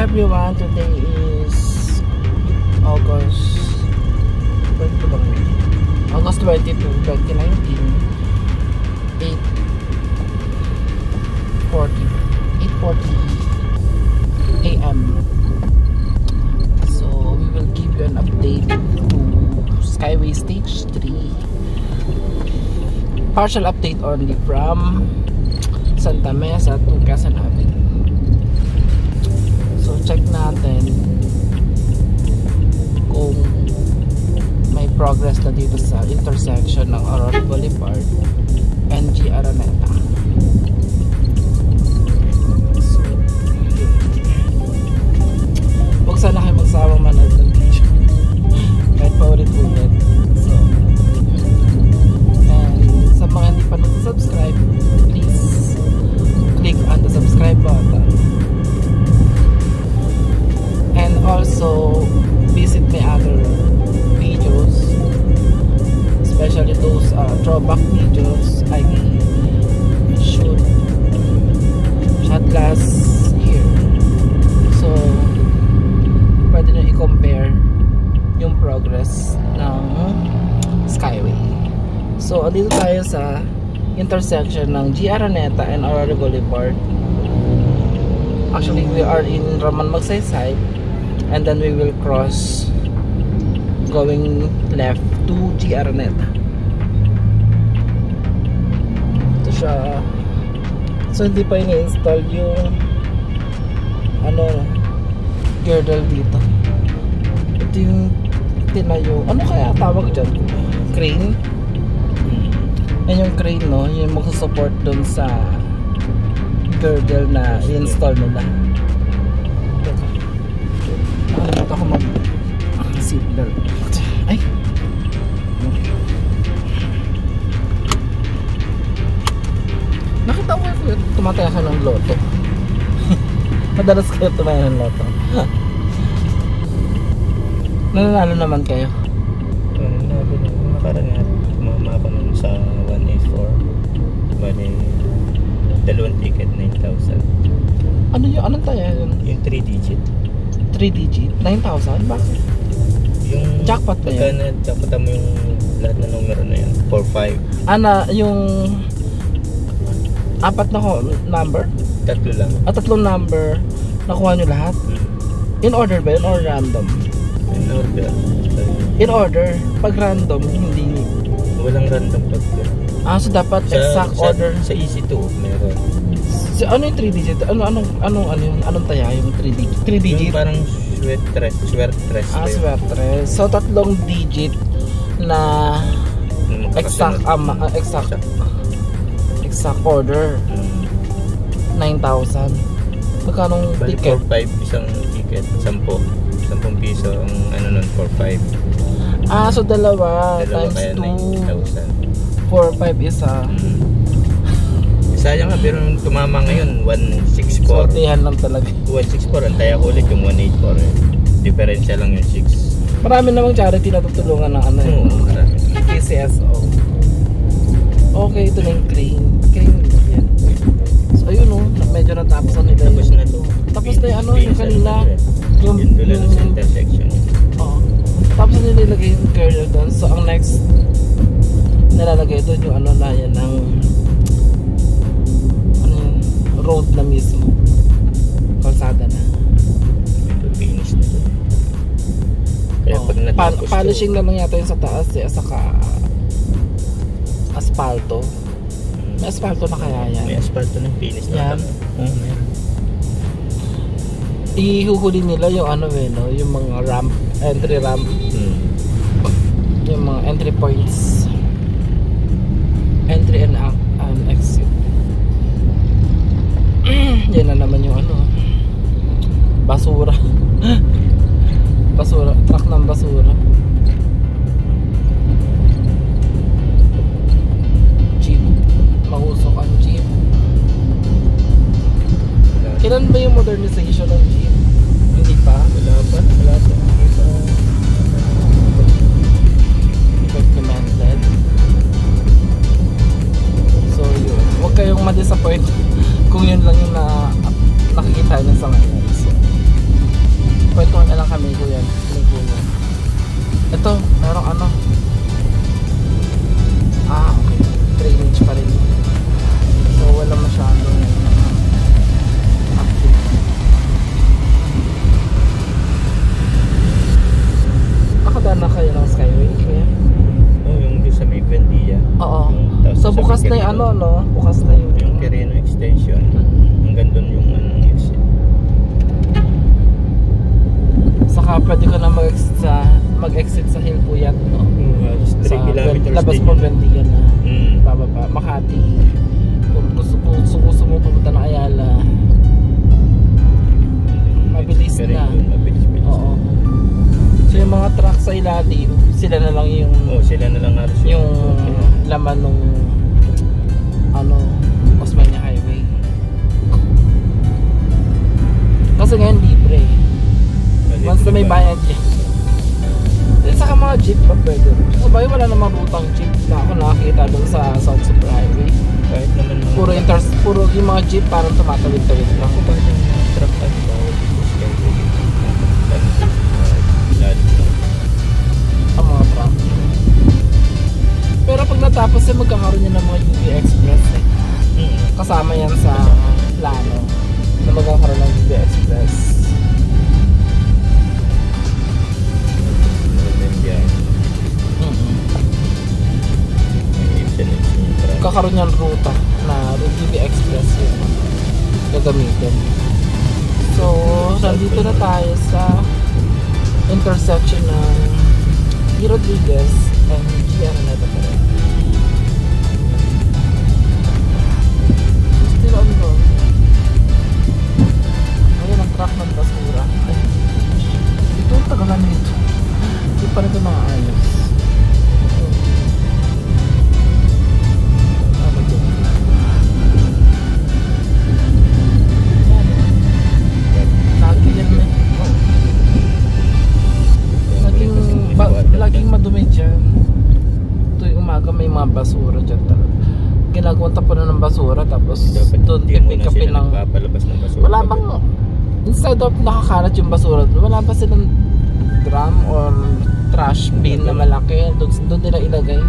everyone, today is August 22, 2019, 8:40 AM. So we will give you an update to Skyway Stage 3. Partial update only from Santa Mesa to Quezon Avenue. So check natin kung may progress na dito sa intersection ng Aurora Boulevard and G. Araneta. So, huwag sana kayo magsawang manood ng video kahit paulit-ulit. So, and sa mga hindi pa nag-subscribe, please click on the subscribe button. And also visit my other videos, especially those throwback videos I shot last year. So pwede nyo i-compare yung progress ng Skyway. So dito tayo sa intersection ng G. Araneta and Aurora Boulevard. Actually we are in Ramon Magsaysay, and then we will cross going left to G. Araneta. Ito siya. So hindi pa ini-install yung girdle dito. Ito yung tinayo. Ano kaya tawag dyan? Crane? Yan yung crane, no? Yung magsusupport dun sa girdle na i-install nila. Nakalimutan ako mag-seatbelt. Ay! Nakita ko kayo tumataya ka ng loto. Madalas kayo tumaya ng loto. Nananalo naman kayo? Nakaraan tumama ako nun sa 184. Bali, dalawang ticket, 9,000. Ano yun? Anong taya yun? Yung 3 digit. 3 digit? 9,000? Bakit? Yung jackpot na yan? Jackpot mo yung lahat na numero na yan. 4-5. Yung apat na number? Tatlo lang. Tatlong number. Nakuha nyo lahat? In order ba yun or random? In order. In order. Pag random, hindi. Walang random pag so dapat exact order. Sa EC2 meron. Ano yung 3 digit? Anong taya yung 3 digit? 3 digit? Yung parang swertres. Swertres. So tatlong digit na exact order. 9,000. Magkanong ticket? 4-5 isang ticket. 10 piso ang nun, 4-5. So dalawa times kaya 2. 9,000. 4-5 isa. Sayang nga, pero nung tumama ngayon 164. Sortihan lang talaga. 164, antaya ko ulit yung 184 eh. Diferensya lang yung 6. Marami namang charity na tutulungan ng marami. KCSO. Okay, ito na yung crane. Yan. So ayun medyo natapos na nila. Tapos na to. Tapos na yung kanina. Yung dulo na sa intersection. Oo. Tapos na nilagay yung girdle doon. So ang next nilalagay doon yung yan ng road na mismo. Kalsada na. Finish na to. Kaya pag natapos polishing na lang yata yung sa taas saka asfalto. May asfalto na kaya yan? May asfalto na, finish na. Yan. Meron. Ihuhuli nila yung yung mga ramp, entry ramp. Yung mga entry points. Entry and exit. Yan na naman yung basura. Truck ng basura. Jeep. Mahusok ang jeep. Kailan ba yung modernization ng jeep? Hindi pa? Wala pa. Recommended. So yun, huwag kayong ma-disappoint kung yun lang yung nakikita nyo sa ngayon. So, Kwentuhan na lang kami kuya. May kuya. Ito, merong ano. Okay. Drainage pa rin. So wala masyadong active. Nakadaan na kayo ng Skyway kuya? Yung sa may Buendia. Oo. Tapos So sa bukas na may yung Quirino. ano, no? Bukas na yung Yung Quirino extension. Hanggang doon yung exit. Saka pwede ka na mag-exit sa Hilpuyat, no? Halos 3 Sa kilometers labas din mo yun. Bendigan na Mm. bababa. Makati. Kung gusto mo pumunta ng Ayala, mabilis Pero na. yun, mabilis. Oo. So yung mga truck sa ilalim, sila na lang yung Sila na lang halos yung laman nung ano, Osmeña Highway. Kasi ngayon libre. Once na may bayad yan. Then saka mga jeep pa pwede. Sa bagay wala namang rutang jeep na ako nakakita doon sa South Super Highway. Kahit naman Puro yung mga jeep parang tumatawid-tawid lang. ako ba yung mga truck at bawal dito sa Skyway? Ang mga truck. Pero pag natapos magkakaroon yan ng mga UV Express eh. Kasama yan sa plano na magkakaroon ng UV Express. Kakaroon yan ruta na UV Express yung gagamitin. So, nandito na tayo sa intersection ng E. Rodriguez and G. Araneta pa rin. Still on road. Ayun ang truck ng basura. Ay, ito ang tagalan nito. Hindi pa rin ito nakaayos. Laging madumi dyan. Tuwing umaga may mga basura dyan talaga. Ginagawang tapunan ng basura tapos doon pick-upin ng nagpapalabas ng basura. wala bang instead of nakakalat yung basura wala ba silang drum or trash bin na malaki doon nila ilagay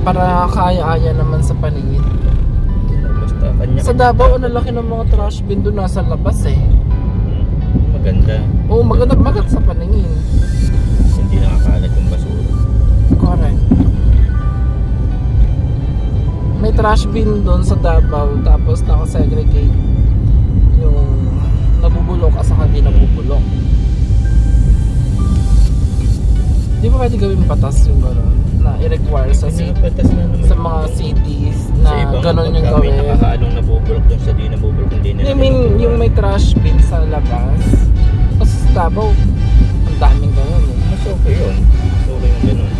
para kaya-aya naman sa paningin. Basta kanya. Sa Davao ang laki ng mga trash bin doon nasa labas eh. Maganda. Oo, maganda sa paningin. Hindi nakakalat yung basura. Correct. May trash bin doon sa Davao tapos naka-segregate yung nabubulok at saka hindi nabubulok. Di ba pwede gawin patas yung gano'n na i-require sa mga cities na gano'n yung gawin? May nakakaalong nabubulok doon sa di nabubulok hindi nila. I mean yung may trash bin sa labas kasi sa Davao ang daming gano'n eh. Mas okay yun. Okay yung gano'n.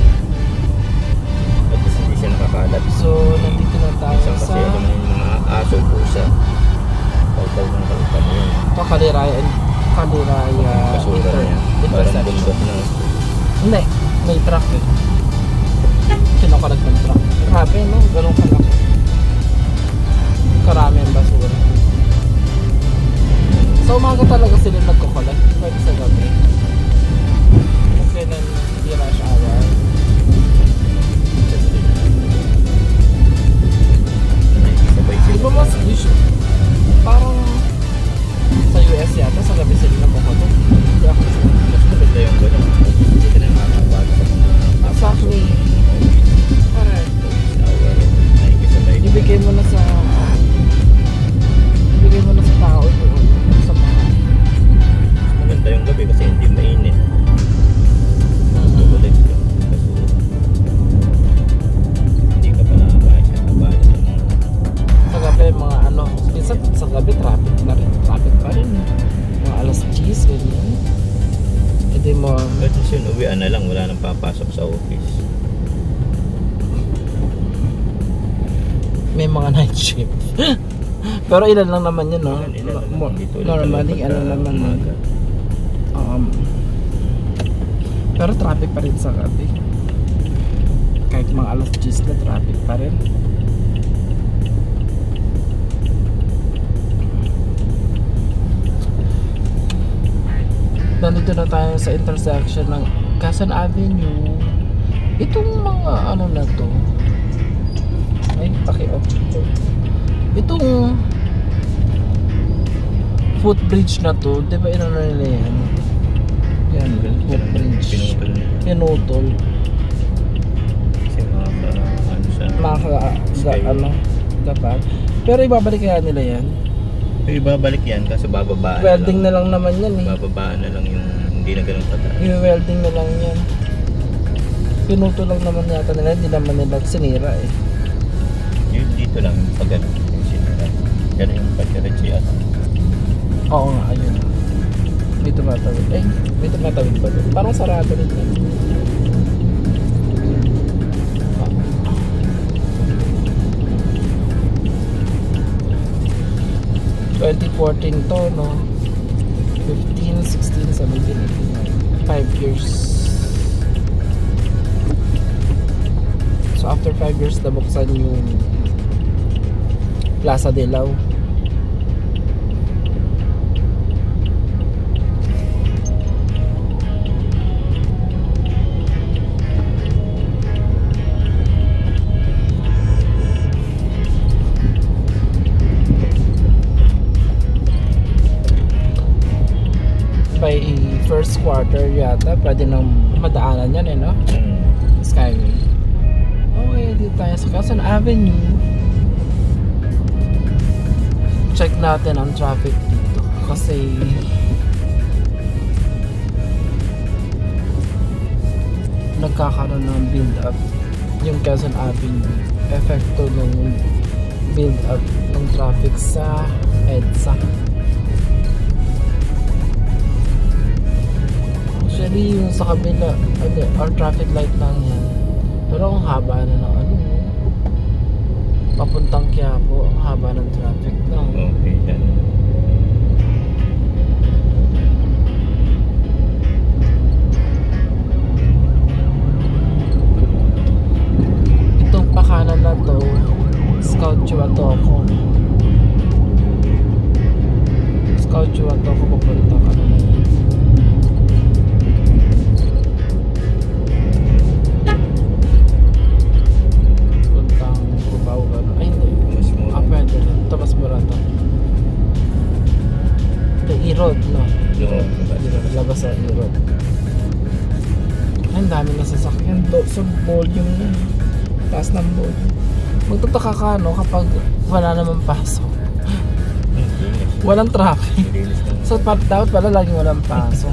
At least hindi siya nakakalat. So nandito na tayo Isang kasi sa alam mo yung mga aso, pusa. Pagkaw ng kalupa mo yun. ito Kaliraya Basura niya. Parang bundok na. Hindi, may truck eh. Kinukulag ng truck. Grabe no, ganun kalaki. Karami ang basura. Sa umaga talaga sila nagkukulag. Pwede sa gabi. Kasi nan di rush hour. Di ba mas parang sa US yata sa gabi sila nagkukulag. Hindi ako Mas maganda yung gano'n. Hindi ka na makakabag sa mga exactly. Correct. hour. Nakikisabay. Ibigay mo na sa tao doon sa mga Maganda yung gabi kasi hindi mainit. Kukulit yung basura. Hindi ka pa nakakain siya. Kabala sa mga sa gabi mga ano, minsan sa gabi traffic na rin, traffic pa rin mga alas 10 ganyan. Hindi mo But yun, uwian na lang. Wala nang papasok sa office. may mga night shift. Pero ilan lang naman yun, no? Ilan lang naman dito. Normally ano naman umaga. pero traffic pa rin sa gabi. Kahit mga alas 10 na traffic pa rin. nandito na tayo sa intersection ng Quezon Avenue. Itong mga ano na to, ay paki-off. Itong footbridge na to, di ba inano nila yan? Yan, footbridge. Pinutol. Kasi ano siya, Kapag. Pero ibabalik kaya nila yan? ibabalik yan kasi bababaan Welding na na lang naman yan eh. bababaan na lang yung hindi na ganun pataas. I-welding na lang yan. Pinutol lang naman yata nila, hindi naman nila sinira eh. Yung dito lang yung pag ano, yung sinira. Ganun yung pagkaretsi at Oo nga, ayun. May tumatawid. Ay, may tumatawid ba doon? Parang sarado rin yan. 2014 to, no? 15, 16, 17, 18, 5 years. So after 5 years nabuksan yung Plaza de Lao. By first quarter yata pwede nang madaanan yan eh, no? Skyway. Okay, dito tayo sa Quezon Avenue. Check natin ang traffic dito kasi nagkakaroon ng build up yung Quezon Avenue. Epekto ng build up ng traffic sa EDSA. Actually, yung sa kabila, our traffic light lang yan. Pero ang haba na ng ano, papuntang Quiapo, ang haba ng traffic lang. Okay, yan. Itong pakanan na to, Scout Chuatoco. Scout Chuatoco papuntang ano na yan. E-road, no? E-road. Labas sa E-road. Ang dami na sasakyan. So, volume na. Taas ng volume. Magtataka ka, no? Kapag wala namang pasok. Walang traffic. So, dapat pala laging walang pasok.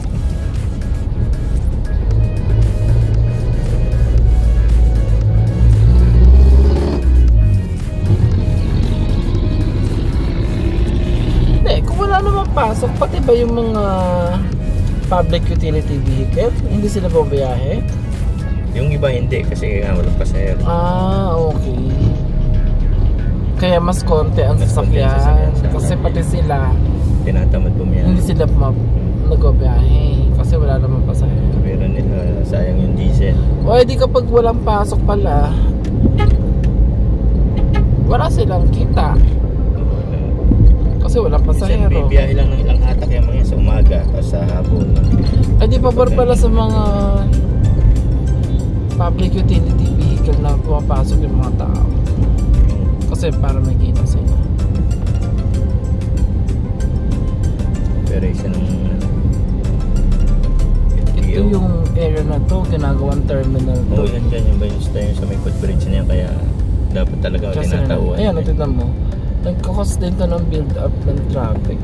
Wala namang pasok, pati ba yung mga public utility vehicle, hindi sila bumiyahe? Yung iba hindi kasi walang pasahero. Ah, okay. Kaya mas konti ang sasakyan kasi pati sila tinatamad bumiyahe. hindi sila nagbiyahe kasi wala namang pasahero. Pero nila sayang yung diesel. O edi kapag walang pasok pala, wala silang kita. Kasi walang pasahero. Siyempre, biyahe lang ng ilang hatak yung mga sa umaga tapos sa hapon. Ay di pabor pala sa mga public utility vehicle na pumapasok yung mga tao. Kasi para may kita sila. Operation ng Ito yung area na to, ginagawang terminal to. Oo, yan dyan yung tayo sa may footbridge na yan kaya dapat talaga tinatauan. Ayan, tignan mo. Nagkakos din to ng build up ng traffic.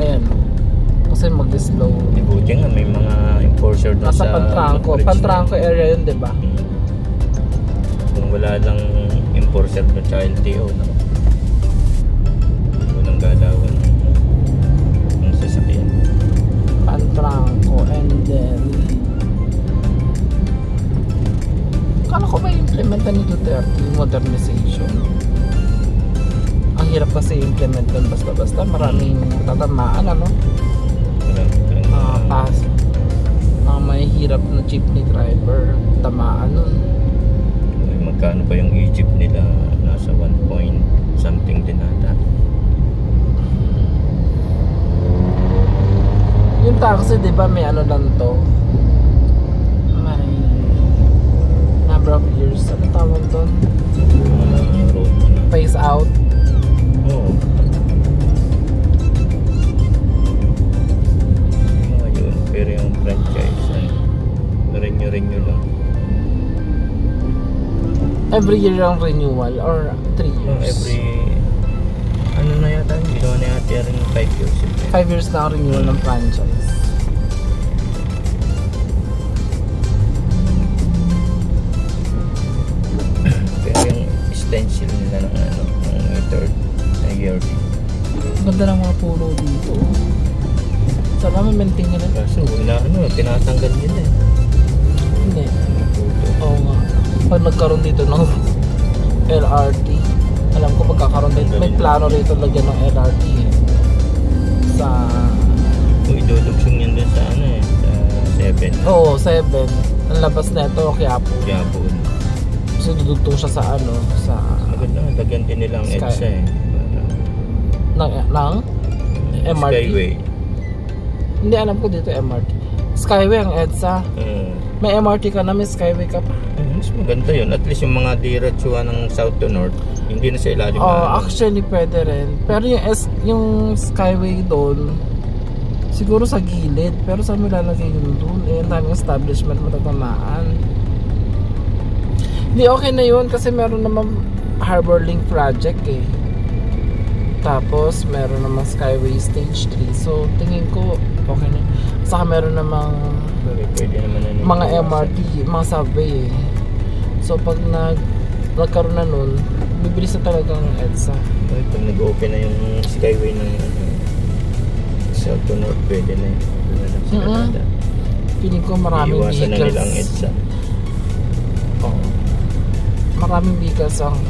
Ayan. Kasi mag-slow. Buti nga may mga enforcer doon nasa sa Pantranco. Pantranco area yun, diba? Kung wala lang enforcer doon sa LTO, no? Walang galawan ng sasakyan. Pantranco and then kala ko ba implementan ni Duterte yung modernization? Ang hirap kasi implement doon basta-basta. Maraming tatamaan, ano? Pass. May hirap na jeepney driver. Tamaan nun. Magkano pa yung Egypt nila? Nasa 1 point something din ata. Yun yung taxi, di ba may ano lang to? May number of years. Ano tawag doon? Phase out. Oo. Yun. Pero yung franchise, renew lang. Every year ang renewal or 3 years? Ano na yata, ginawa na yata rin 5 years. 5 years na ang renewal ng franchise. Pero yung stencil nila ng third na yearly. Ganda ng mga puno dito. Sana may maintain nila. Kaso tinatanggal nila eh. Hindi. Oo nga. Pag nagkaroon dito ng LRT, alam ko magkakaroon dito. May plano rito lagyan ng LRT eh. Sa... Kung idudugtong yan dun sa sa 7. Oo, 7. Ang labas na ito, Quiapo. Quiapo. So dudugtong siya sa sa... Maganda, lagyan din nilang Sky. EDSA eh. ng MRT? Skyway. Hindi, alam ko dito MRT. Skyway ang EDSA. May MRT ka na, may Skyway ka pa. Mas maganda yun. At least yung mga diretsuhan ng south to north, hindi na sa ilalim. Actually pwede rin. Pero yung Skyway doon, siguro sa gilid. Pero saan mo lalagay yun doon? Ang daming establishment matatamaan. Hindi, okay na yun kasi meron naman Harbor Link project eh. Tapos meron naman Skyway Stage 3. So tingin ko okay na. Saka meron namang pwede naman mga MRT, mga subway eh. So pag nagkaroon na nun, bibilis na talagang EDSA. Pag nag-open na yung Skyway ng south to north, pwede na yun. Feeling ko maraming iiwasan na vehicles. nilang EDSA. Maraming vehicles ang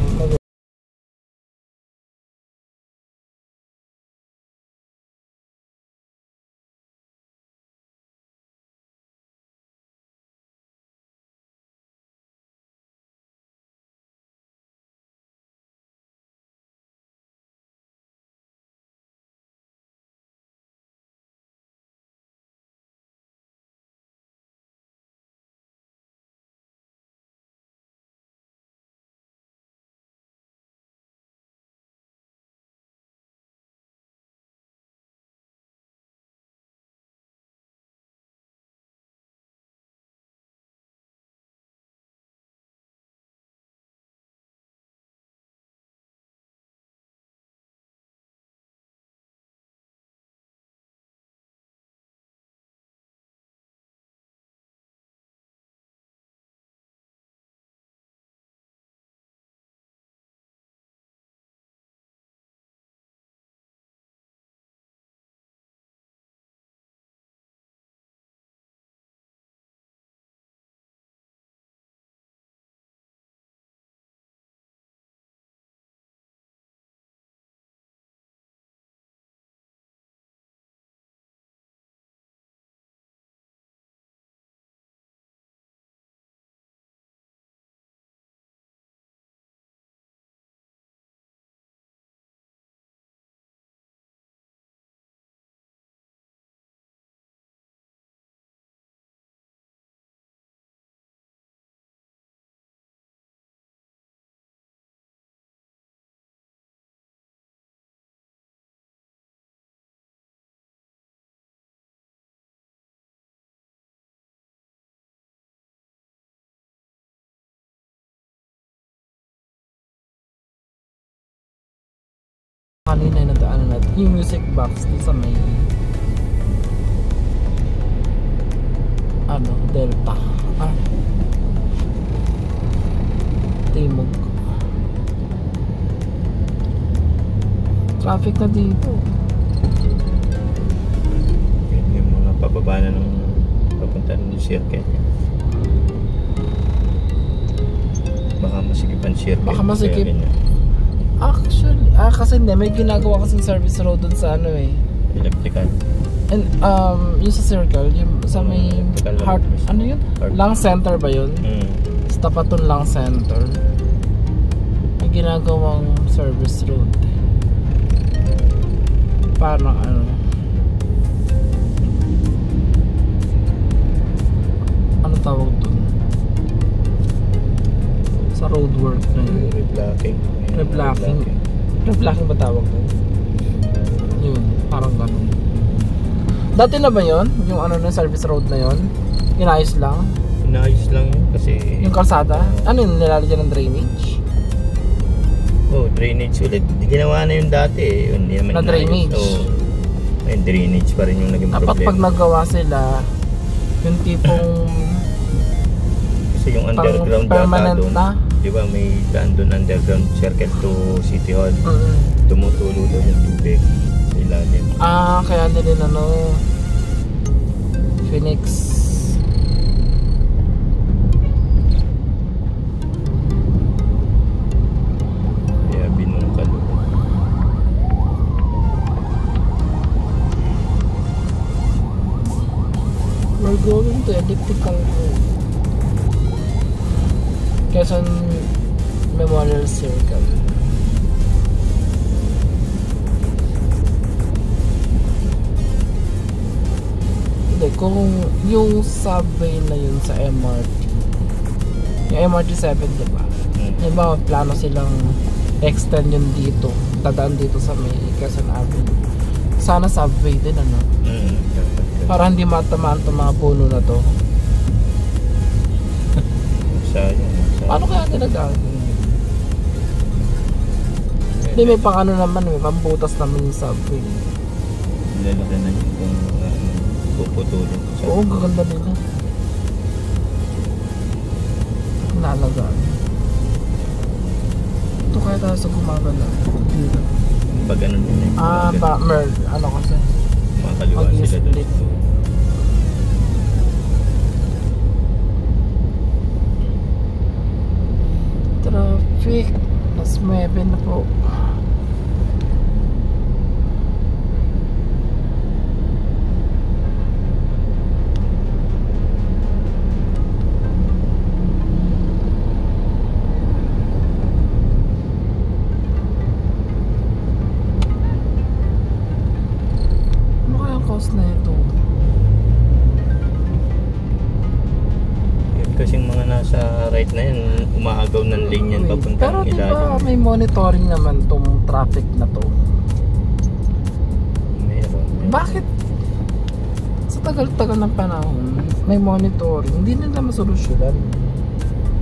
kanina yung nadaanan natin. Yung music box dun sa may Delta. Timog. Traffic na dito. Yung mga pababa na ng papunta ng circuit. Baka masigipan circuit. Baka masikip. Actually, kasi hindi, may ginagawa kasing service road dun sa electrical. And yung sa circle, yung sa may heart, yun? Lang center ba yun? Sa tapat lang center. May ginagawang service road. Parang tawag doon? Sa roadwork na yun. Reblocking. Reblocking. Reblocking ba tawag doon? Yun, parang ganun. Dati na ba yun? Yung ano na service road na yun? Inayos lang? Inayos lang yun kasi... Yung kalsada? Ano yun? Nilalagyan ng drainage? Oh, drainage ulit. Ginawa na yun dati eh. Yun, hindi naman Na drainage? Oh, may drainage pa rin yung naging Dapat problema. pag nagawa sila, yung tipong kasi yung underground permanent doon, na. di ba may daan doon underground circle to City Hall. Tumutulo doon yung tubig sa ilalim. Kaya nila ano, Phoenix. Kaya binungkal. We're going to elliptical road. Quezon Memorial Circle. Hindi, kung yung subway na yun sa MRT, yung MRT 7, diba? Yung ba, plano silang extend yun dito, dadaan dito sa may Quezon Avenue. Sana subway din, ano? Para hindi matamaan itong mga puno na to. Sayang. Paano kaya nila gagawin? Hindi, may pang ano naman, may pambutas naman yung subway. Lalaki na yun kung puputulin. Oo, gaganda nila. Nalagaan. Ito kaya tayo sa gumagala. Dito. Pag ano din eh. Ano kasi? Makakaliwa sila doon. Traffic. Mas 9 na po. Na ito. Kasing mga nasa right na yan, umaagaw ng lane yan papuntang pero ilalim. Pero diba may monitoring naman tong traffic na to? Meron. Bakit sa tagal-tagal ng panahon may monitoring, hindi nila masolusyonan?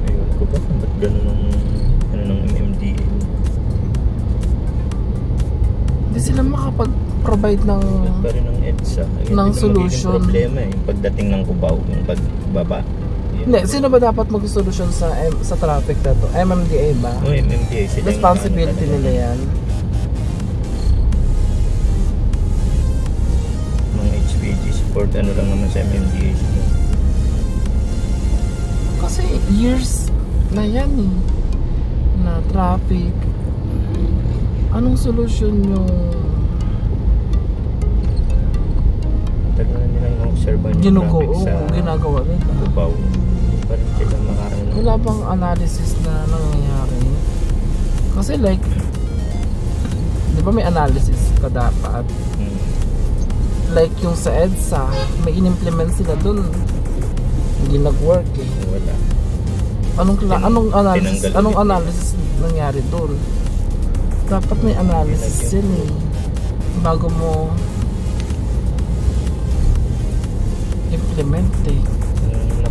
Ayun ko ba? Ba't ganun ng MMDA? Hindi sila makapag-provide ng pa rin ng EDSA. ng solution. Problema eh, yung pagdating ng Cubao, yung pagbaba. Hindi, sino ba dapat mag-solusyon sa traffic na to? MMDA ba? Oh, MMDA sila. Responsibility nila yan. Mga HPG support, ano lang naman sa MMDA sila. Kasi years na yan eh, na traffic. Anong solusyon yung tagal na nilang observan yung traffic sa ginagawa nila? Cubao. Pa rin sila makaano. Wala bang analysis na nangyayari? Kasi like, di ba may analysis ka dapat? Like yung sa EDSA, may in-implement sila dun. Hindi nag-work eh. Wala. Anong analysis nangyari dun? Dapat may analysis yan eh. Bago mo implement eh.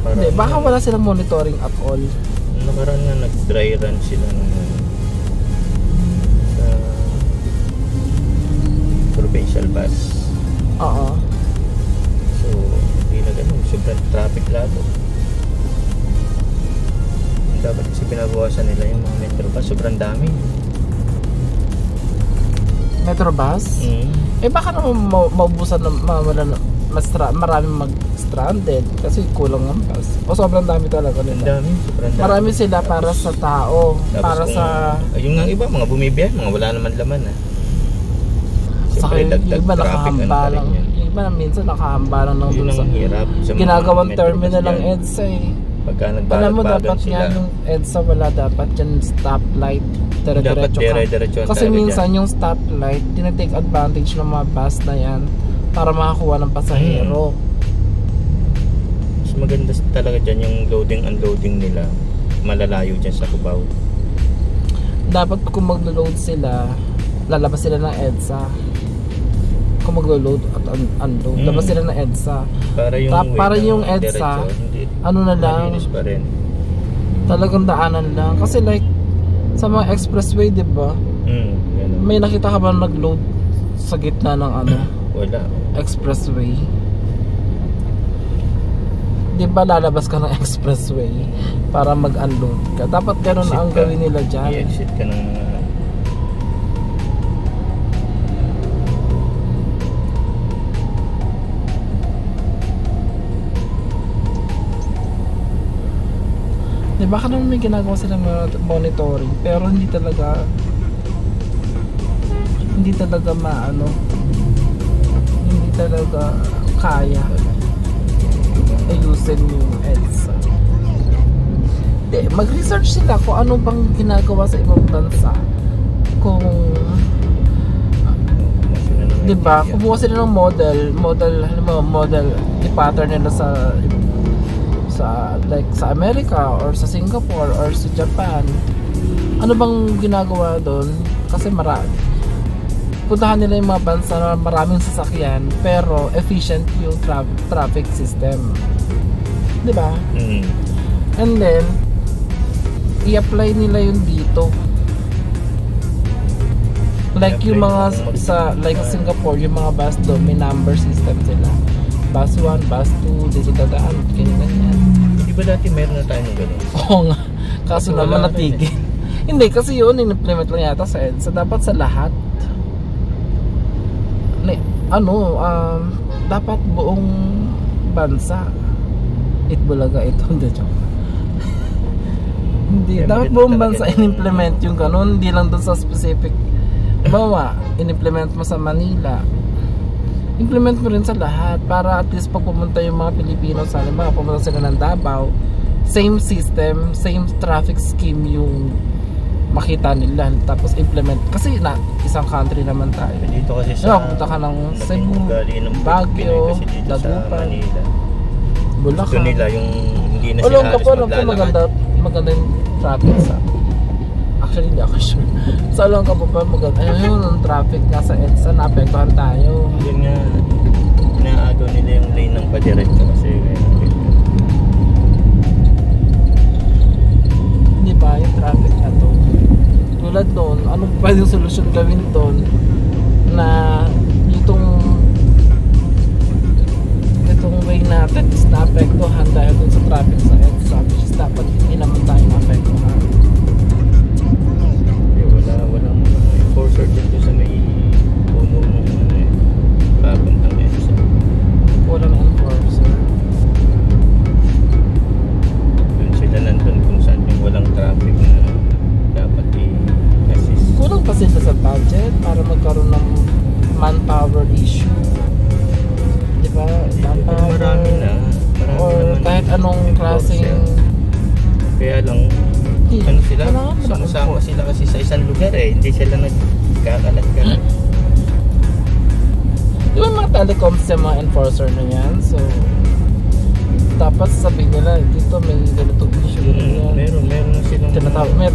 Hindi, baka wala silang monitoring at all. Nakaraan nga nag-dry run sila sa provincial bus. Oo. So, hindi na ganun. Sobrang traffic lalo. Dapat kasi pinabawasan nila yung mga metro bus. Sobrang dami. Metro bus? Eh baka naman maubusan na maraming mag-stranded kasi kulang ang bus. O sobrang dami talaga nila. Ang dami, sobrang dami. Marami sila para sa tao. Tapos para sa yung nga iba, mga bumibiyahe, mga wala naman laman Siyempre, dagdag iba traffic nakahamba lang. Iba minsan nakahamba lang ng yun ang hirap sa ginagawang mga terminal ng dyan. EDSA eh. Pagka Alam mo dapat sila, nga yung EDSA wala dapat yan stoplight. dapat Dire-diretso ka. Kasi minsan yung stoplight, tinatake advantage ng mga bus na yan para makakuha ng pasahero. Mas maganda talaga dyan yung loading unloading nila. Malalayo dyan sa Cubao. Dapat kung maglo-load sila, lalabas sila ng EDSA. Kung maglo-load at unload, labas sila ng EDSA. Para yung EDSA, ano na lang, malinis pa rin. Talagang daanan lang. Kasi like, sa mga expressway, diba? May nakita ka ba nag-load sa gitna ng ano? Wala. Expressway. Diba lalabas ka ng expressway para mag-unload ka? Dapat ganun ang gawin nila dyan. I-exit ka ng diba ka naman may ginagawa silang monitoring pero hindi talaga maano, hindi talaga kaya ayusin yung EDSA. Mag-research sila kung ano bang ginagawa sa ibang bansa, kung diba kumuha sila ng model i-pattern nila sa like sa America or sa Singapore or sa Japan. Ano bang ginagawa doon? Kasi puntahan nila yung mga bansa na maraming sasakyan pero efficient yung traffic system, diba? And then i-apply nila yung dito, like yung mga sa Singapore, yung mga bus doon may number system sila, bus 1, bus 2, dito dadaan, ganyan. Hindi ba dati meron na tayo ng gano'n? Oo nga, kaso naman natigil. Hindi, kasi yun in-implement lang yata sa EDSA, dapat sa lahat. Dapat buong bansa. Itbulaga ito, hindi joke. Hindi, dapat buong bansa in-implement yung ganun, hindi lang doon sa specific. Bawa, in-implement mo sa Manila, implement mo rin sa lahat para at least pag pumunta yung mga Pilipino sa halimbawa, pumunta sila ng Davao, same system, same traffic scheme yung makita nila, tapos implement kasi na isang country naman tayo. Dito kasi sa punta ka ng Cebu, Baguio, Dagupan, Bulacan. Ito nila yung hindi na sila halos maglalakad. Maganda yung traffic sa actually hindi ako sure. Sa Olongapo pa maganda yung traffic nga sa EDSA, naapektuhan tayo. Yun nga, inaagaw nila yung lane ng padiretso kasi hindi ba yung traffic na to tulad doon, anong pwedeng solusyon gawin doon na itong way natin is naapektuhan dahil doon sa traffic sa EDSA, which is dapat hindi naman tayo naapektuhan. Walang enforcer dito sa may puno ng papuntang EDSA. Walang enforcer. Doon sila nandun kung saan yung walang traffic na dapat i-assist. Kulang pa sila sa budget para magkaroon ng manpower issue, diba? Manpower marami or kahit anong klaseng, kaya lang ano sila, sama-sama sila kasi sa isang lugar hindi sila nagkakalat-kalat. Diba mga telecoms sa mga enforcer na yan, so dapat sabihin nila dito may ganito issue yan. Meron na silang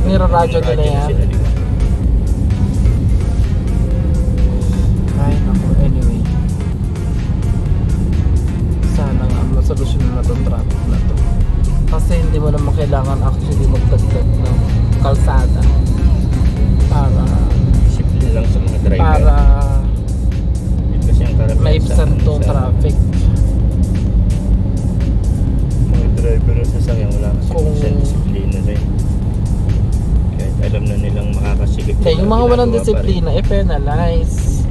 niraradyo nila yan. Ay naku, anyway, sana nga masolusyon na itong traffic na to kasi hindi mo naman kailangan actually magdagdag ng kalsada para disiplin lang sa mga driver para maibsan tong traffic. Mga driver sa sasakyan wala kasi disiplina rin. Kahit alam na nilang makakasigip. Kaya yung mga walang disiplina i-penalize.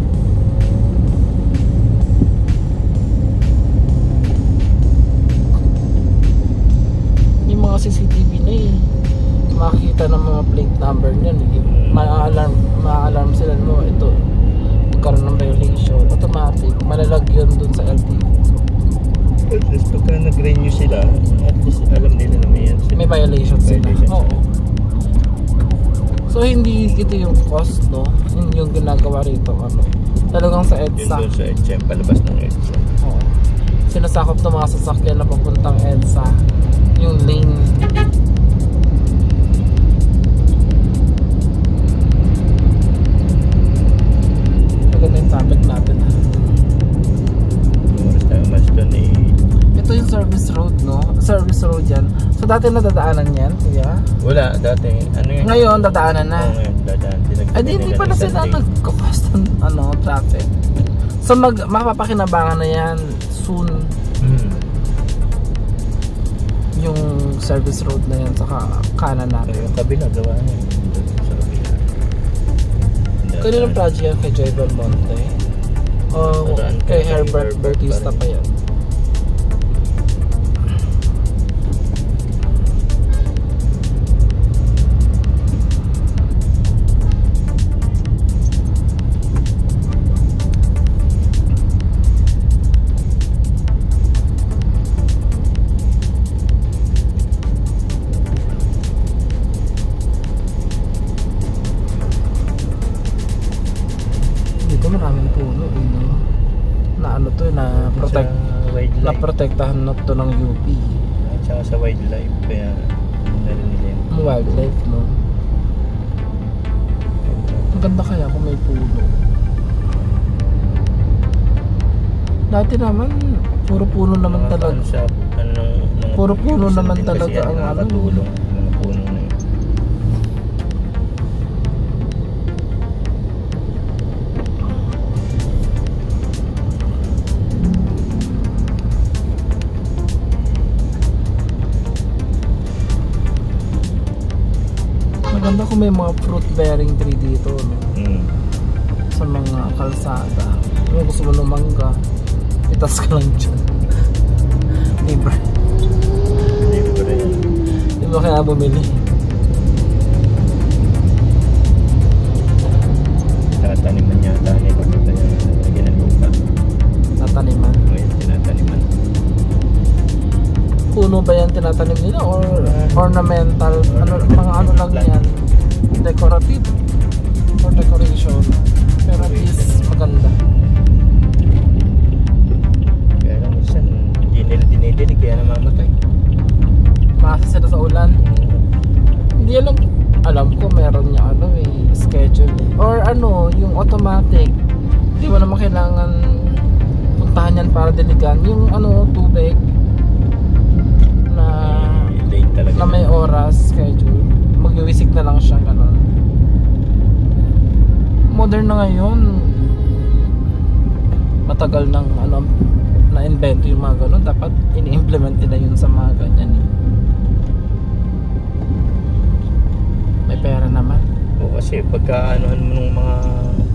Yung mga CCTV na makikita ng mga plate number niyan, ma-alarm sila mo ito magkaroon ng violation, automatic malalagyan dun sa LTO. At least pagka nag-renew sila, at least alam nila na may violation sila. Oo. So hindi ito yung cost, no? Yung ginagawa rito, talagang sa EDSA. Yun sa EDSA, palabas ng EDSA. Oo. sinasakop ng mga sasakyan na papuntang EDSA yung lane. Maganda yung topic natin ha. Oras tayo mas doon eh. Ito yung service road, no? Service road yan. So dati nadadaanan yan, kuya? Wala, dati. Ano yun? Ngayon dadaanan na. Oo, ngayon dadaan. Ay hindi pala sila nagkakos ng traffic. So mapapakinabangan na yan soon. Yung service road na yan sa kanan natin. Yung kabila gawa niya. Sa kabila. Kaninong project yan? Kay Joy Belmonte? O kay Herbert Bautista pa yan? Maraming puno na ano to na protektahan na to ng UP at saka sa wildlife kaya narinig yung wildlife, no? Ang ganda kaya kung may puno. Dati naman puro puno naman talaga puro puno naman talaga ang ano mga puno na yun. Maganda kung may mga fruit bearing tree dito, no? Sa mga kalsada. Kung gusto mo ng mangga, itas ka lang dyan. Libre. Di ba kaya bumili? Tataniman yata ni pagkita niya ginagawa. Tataniman? Ngayon tinataniman. Puno ba yan tinatanim nila or ornamental? Mga ano lang yan? Decorative or decoration? Pero at least maganda. Kaya lang minsan hindi nila dinidinig kaya namamatay. Maasa sila sa ulan. Hindi alam ko meron niya schedule or yung automatic. Hindi mo naman kailangan puntahan yan para diligan yung tubig na may oras schedule. Magwiwisik na lang siya ganun. Modern na ngayon. Matagal nang na-invento yung mga ganun. Dapat ini-implement nila yun sa mga ganyan eh. May pera naman. O kasi pagka ano nung mga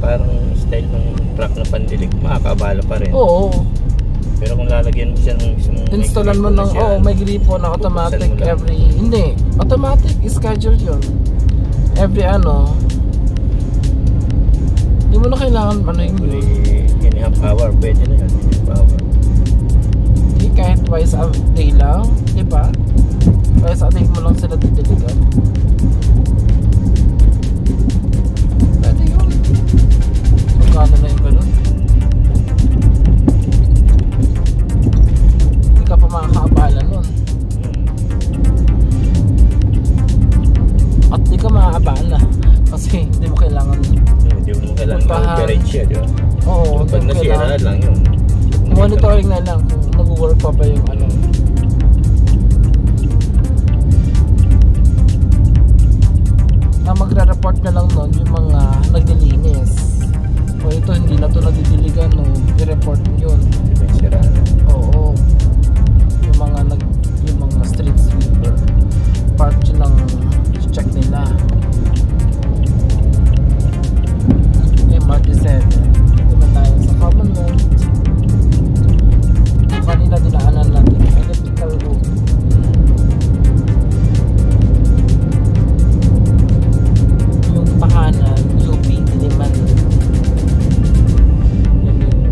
parang style ng truck na pandilig, makakabala pa rin. Oo. Pero kung lalagyan mo siya ng isang installan mo ng may gripo na automatic hindi, automatic schedule yun. Every hindi mo na kailangan any half hour, pwede na yun, half hour. Hindi, kahit twice a day lang, di ba? Twice a day mo lang sila didiligan. Pwede yun. Magkano na yung ganun? Ka pa makakaabala nun at di ka makakaabala kasi hindi mo kailangan operate siya, di ba? Oo, pag nasira lang yun, monitoring na lang kung nag-work pa ba yung na magre-report na lang nun yung mga naglilinis o ito hindi na to nadidiligan i-report yun. Oo, yung mga street sweeper part yun lang check nila. MRT7 dito na tayo sa Commonwealth. Kanina dinaanan natin electrical road. Yung pakanan UP Diliman. Yan yung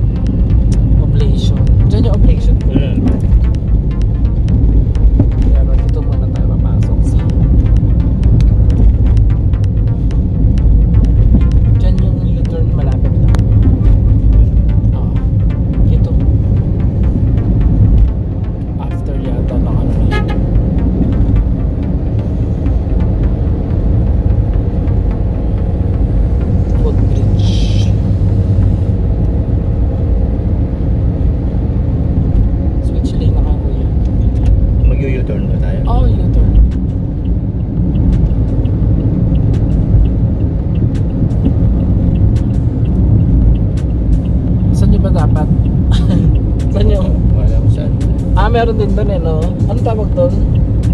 meron din doon eh, no? Ano tawag doon?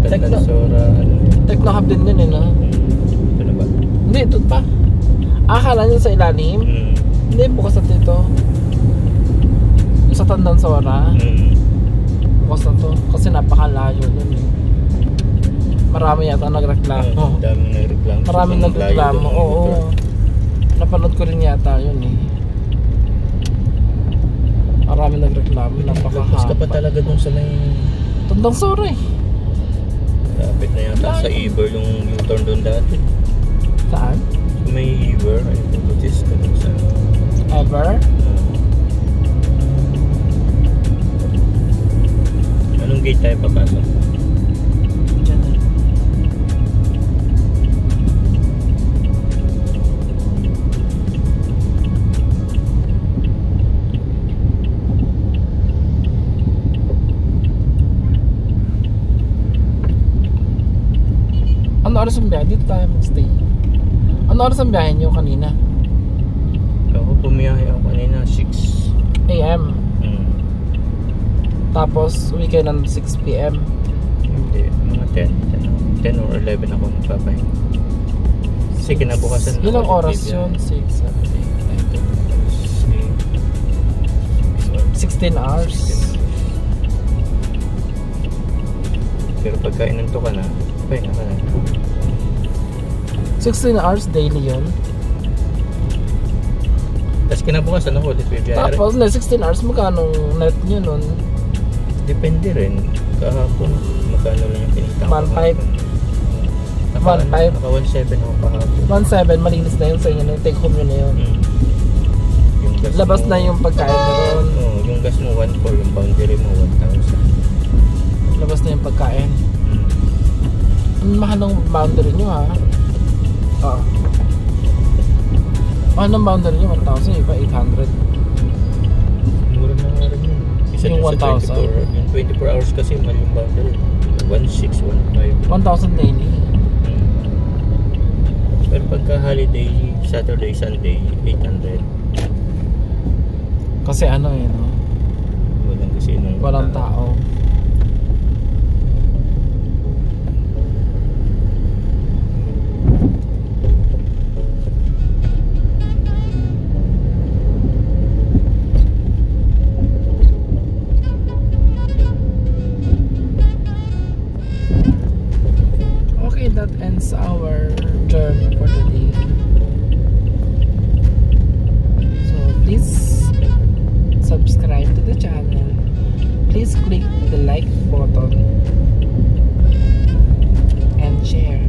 Tandansora, Techno Hub din yun eh, no? ito na ba? Hindi, ito pa. Akala nyo sa ilalim? Hindi, bukas na dito. Sa Tandansora, bukas na to. Kasi napakalayo dun eh. Marami yata nagreklamo. Daming nagreklamo. Maraming nagreklamo, oo. Napanood ko rin yata yun eh. Maraming nagreklamo, napakahaba. Tapos ka pa talaga dun sa may... Tandansora eh. Lapit na yata sa Iber yung U-turn doon dati. Saan? Sa may Iber, ay putis ka dun sa... Ever? Anong gate tayo papasok? Diyan na. Ano oras ang biyahe? Dito tayo mag-stay. Ano oras ang biyahe nyo kanina? Ako pumiyahe ako kanina 6 AM. Tapos uwi kayo ng 6 PM. Hindi, mga 10 or 11 ako magpapahinga. Kasi kinabukasan Ilang ako oras nagbibiyahe. yun? 6, 7, 8, 16 hours. Pero pagka inanto ka na, pahinga ka na. 16 hours daily yun. Tapos kinabukasan ako ulit bibiyahe. Tapos na 16 hours, magkano net nyo nun? Depende rin. Kahapon, magkano lang yung kinita ko. 1.5. 1.5. Naka 1.7 ako kahapon. 1.7, malinis na yun sa inyo. Take home yun na yun. Yung gas Labas mo, na yung pagkain na ron. yung gas mo 1.4, yung boundary mo 1,000. Labas na yung pagkain. Ang mahal ng boundary nyo ha. Oo. Mahal ng boundary nyo 1,000, iba 800. Mura na nga rin yun. Isa Yung dun sa 1,000? Yung 24 hours kasi mahal yung boundary. 1.6, 1.5. 1,000 daily. Pero pagka holiday, Saturday, Sunday, 800. Kasi ano eh, no? Walang kasi nung Walang tao. Okay, that ends our journey for today. So please subscribe to the channel. Please click the like button and share.